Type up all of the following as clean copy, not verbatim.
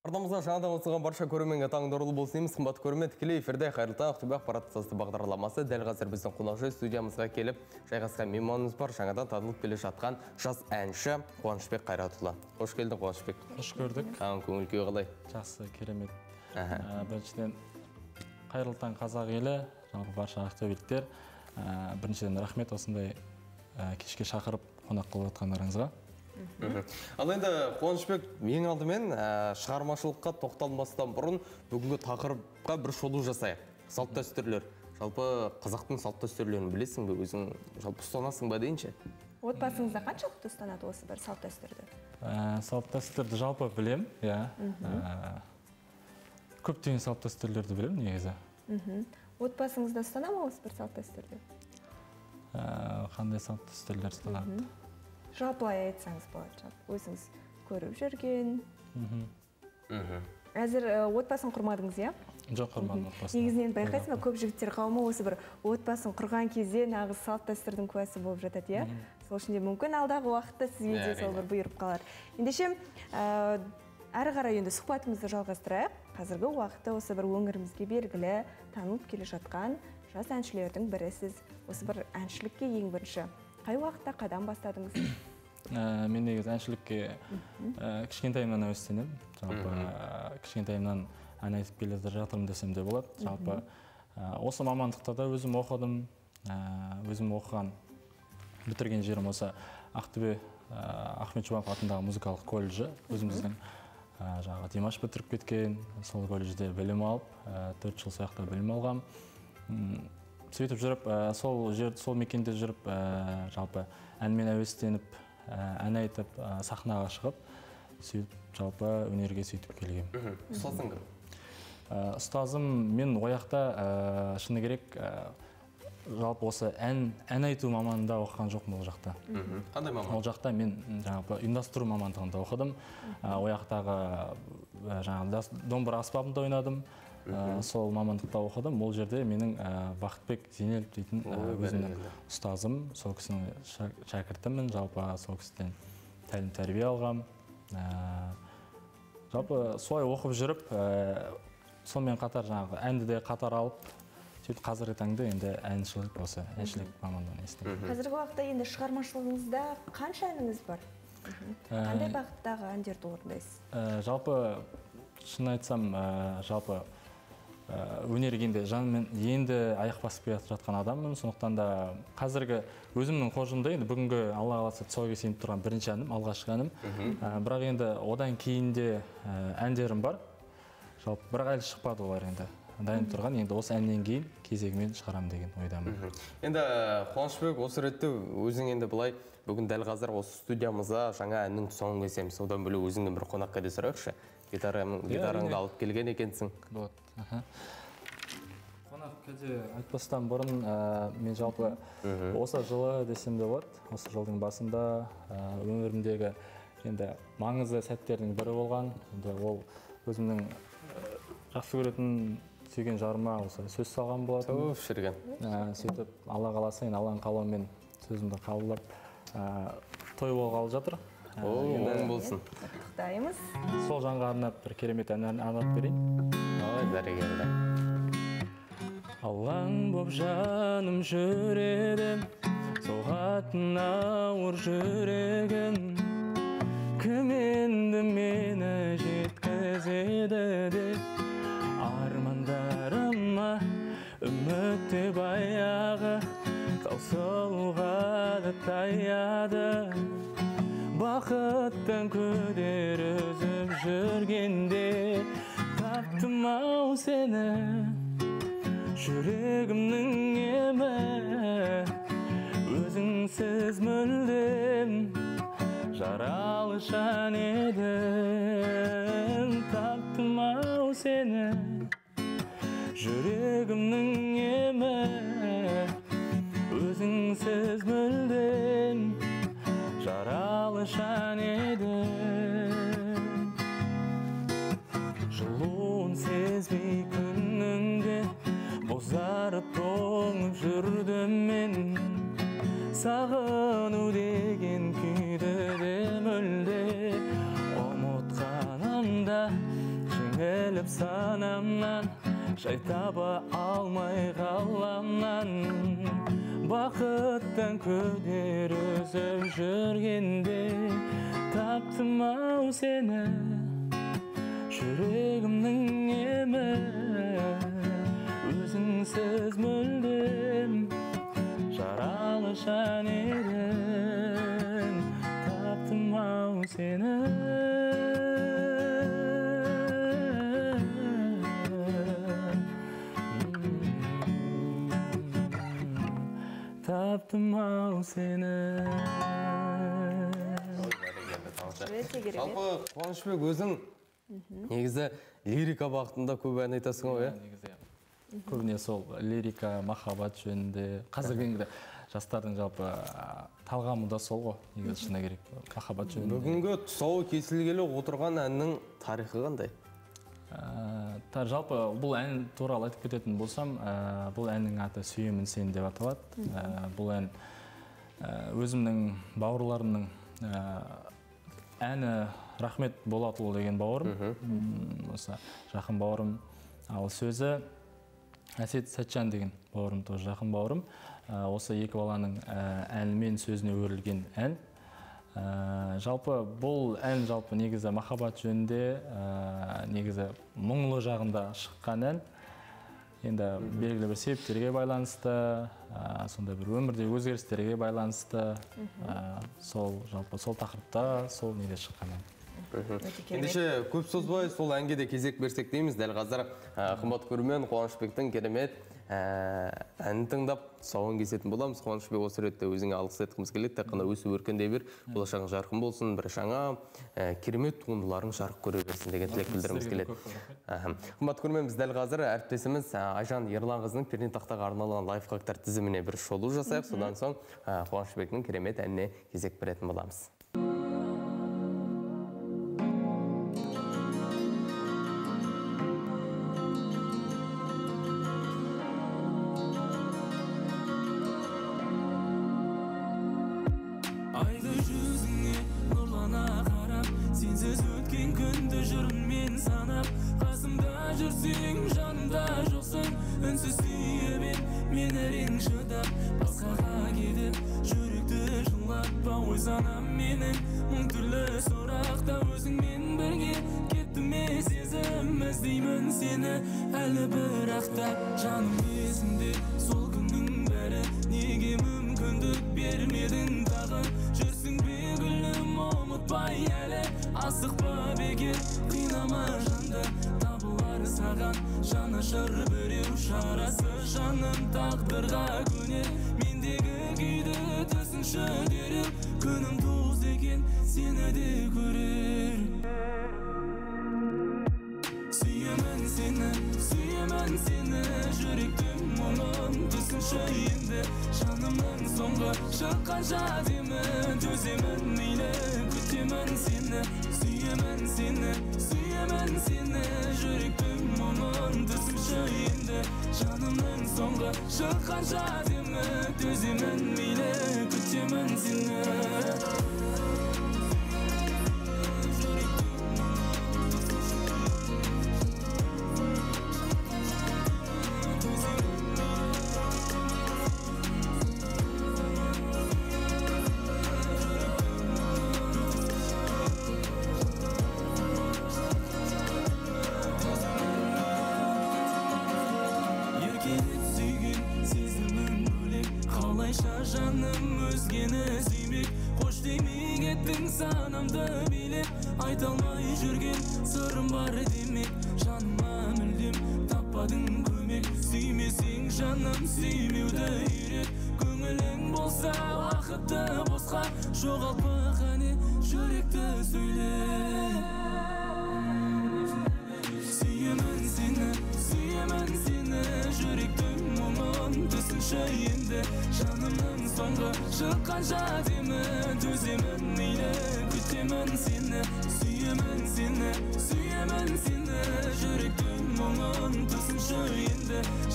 Ардамыздан жаңадан қосылған барша көрерменге таңдарлы болсын дейміз. Қымбатты көрермен, тікелей эфирде қайырлы таң Ақтөбе ақпарат сазды бағдарламасы. Дәл қазір біздің қонақжай студиямызға келіп, жайғасқан мейманымыз бар, жаңадан танылып келе жатқан жас әнші Қуанышбек Қайратұлы. Қош келдің, Қуанышбек. Қош көрдік. Көңіл күйі қалай? Жақсы, керемет. Біріншіден қайырлы таң қазақ елі, барша ақтөбеліктер. Біріншіден рахмет осындай кешке шақырып қонақ қылып жатқандарыңызға. Ал енді Қуанышбек, ең алдымен шығармашылыққа тоқталмастан бұрын бүгінгі тақырыпқа бір шолу жасайық. Салт дәстүрлер. Жалпы қазақтың салт дәстүрлерін білесің бе? Өзің жалпы ұстанасың ба дейінші? Отбасыңызда қаншалықты ұстанады осы бір салт дәстүрді? Салт дәстүрді жалпы білем, көптеген салт дәстүрлерді білем негізі. Отбасыңызда ұстана ма осы бір салт дәстүрді? Қандай салт дәстүрлер ұстанады? Жалпылай айтсаңыз болады, өзіңіз көріп жүрген. Әзір отбасын құрмадыңыз, иә? Жоқ, құрмадым отбасын. Негізінен байқайсың ба, көп жігіттер қауымы осы бір отбасын құрған кезде нағыз салт дәстүрдің куәсі болып жатады, иә? Сол үшін де мүмкін алдағы уақытта сізге де сол бір бұйырып қалар. Ендеше, әрі қарай енді сұхбатымызды жалғастырайық. Қазіргі уақытта осы бір өңірімізге белгілі, танылып келе жатқан жас әншілердің бірі сіз. Осы бір әншілікке ең бірінші қай уақытта қайдан бастадыңыз? Мен негізі әншілікке кішкентайымнан әуестенем. Жалпы кішкентайымнан ән айтып келе жатырмын десем де болады. Жалпы осы мамандықта да өзім оқыдым. Өзім оқыған, бітірген жерім осы Ақтөбе Ахмет Жұбанов атындағы музыкалық колледжі. Өзіміздің Димаш бітіріп кеткен, сол колледжде білім алып, 4 жыл сояқта білім алғам. Сөйтіп жүріп, сол мекенде жүріп, жалпы әнмен әуестеніп, ән айтып, сахнаға шығып, сөйтіп, жалпы өнерге сөйтіп келгем. Ұстазың кім? Ұстазым, мен ояқта шыны керек, жалпы осы ән айту мамандығында оқыған жоқпын ол жақта. Қандай мамандық? Ол жақта мен жалпы ұйымдастыру мамандығында оқыдым. Ояқтағы домбыра аспабында ойнадым. Сол мамандықта оқыдым. Ол жерде менің Бақытбек Зейнел дейтін өзімнің ұстазым, сол кісінің шәкіртімін. Жалпы сол кісіден тәлім тәрбие алғам. Жалпы солай оқып жүріп, сонымен қатар әнді де қатар алып, сөйтіп қазіргі таңда енді әншілік осы әншілік мамандығын естім. Қазіргі уақытта енді шығармашылығыңызда қанша әніңіз бар? Қандай бағыттағы әндерді орындайсыз? Жалпы шын айтсам, жалпы өнерге енді аяқ басып келе жатқан адаммын. Сондықтан да қазіргі өзімнің қоржынымда енді бүгінгі Алла қаласа тұсауы кесіліп тұрған бірінші әнім, алғашқы әнім. Бірақ енді одан кейін де әндерім бар. Жалпы бірақ әлі шықпады олар енді. Дайын тұрған, енді осы әннен кейін кезегімен шығарам деген ойдамын. Енді Қуанышбек, осы ретте өзің енді былай бүгін дәл қазір осы студиямызға жаңа әннің тұсауын кесеміз. Содан бөлек өзіңнен бір қонаққа да сұрайықшы. Гитараңды алып келген екенсің. Болады. Қонақ кәде айтпастан бұрын мен жалпы осы жылы десем де болады. Осы жылдың басында өмірімдегі енді маңызды сәттердің бірі болған. Ол өзімнің жақсы көретін сүйген жарыма осы сөз салған болатын. Топ шірген. Сөйтіп, Алла қаласа, Алланың қалауымен сөзімді қабылдап, той болғалы жатыр. Оң болсын. Құттықтаймыз. Сол жанға арнап бір керемет ән арнап берейін. Бәрекелді. Аллаң боп жаным жүреді, соғатын ауыр жүрегім. Кім енді мені жеткізеді деп, армандарыма үмітте баяғы, таусылуға да таяды. Бақыттан күдер үзіп жүргенде, таптым ау сені, жүрегімнің емі. Өзіңсіз мүлдем жаралы жан едім, таптым ау сені, жүрегімнің емі. Өзіңсіз мүлдем жаралы жан едім. Жылуын сезбей күніңде бозарып тоңып жүрдім мен. Сағыну деген күйді де мүлде ұмытқанымда санамнан жай таба алмай қаламнан бақыттан күдер үзіп жүргенде таптым ау сені жүрегімнің емі өзіңсіз мүлдем жаралы жан едім таптым ау сені таптым ау сені. Жалпы Қуанышбек өзің негізі лирика бағытында көп ән айтасың ғой, иә? Көбіне сол лирика, махаббат жөнінде, қазіргі жастардың жалпы талғамы да сол ғой, негізі шыны керек, махаббат жөнінде. Бүгінгі тұсауы кесілгелі отырған әннің тарихы қандай? Жалпы бұл ән туралы айтып кететін болсам, бұл әннің аты «Сүйемін сені» деп аталады. Бұл ән өзімнің бауырларымның әні Рахмет Болатұлы деген бауырым, осы жақын бауырым. Ал сөзі Әсет Сәтжан деген бауырым, тоже жақын бауырым. Осы екі баланың әнімен сөзіне өрілген ән. Жалпы бұл ән жалпы негізі махаббат жөнінде, негізі мұңлы жағында шыққан ән. Енді белгілі бір себептерге байланысты, сондай бір өмірде өзгерістерге байланысты, сол жалпы сол тақырыпта сол неде шыққан ән. Ендеше көп созбай сол әнге де кезек берсек дейміз. Дәл қазір қымбат көрермен Қуанышбектің керемет әнін тыңдап тұсауын кесетін боламыз. Қуанышбек, осы ретте өзіңе алғыс айтқымыз келеді. Тек қана өсіп өркендей бер, болашағың жарқын болсын, бір жаңа керемет туындыларың жарық көре берсін деген тілек білдіргіміз келеді. Қымбат көрермен, біз дәл қазір әріптесіміз Айжан Ерланқызының пернетақтаға арналған лайфхактар тізіміне бір шолу жасайық. Содан соң Қуанышбектің керемет әніне кезек беретін боламыз.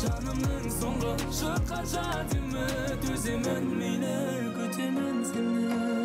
Жанымның соңғы шыққан жадымы төземін мейлі көтемін сені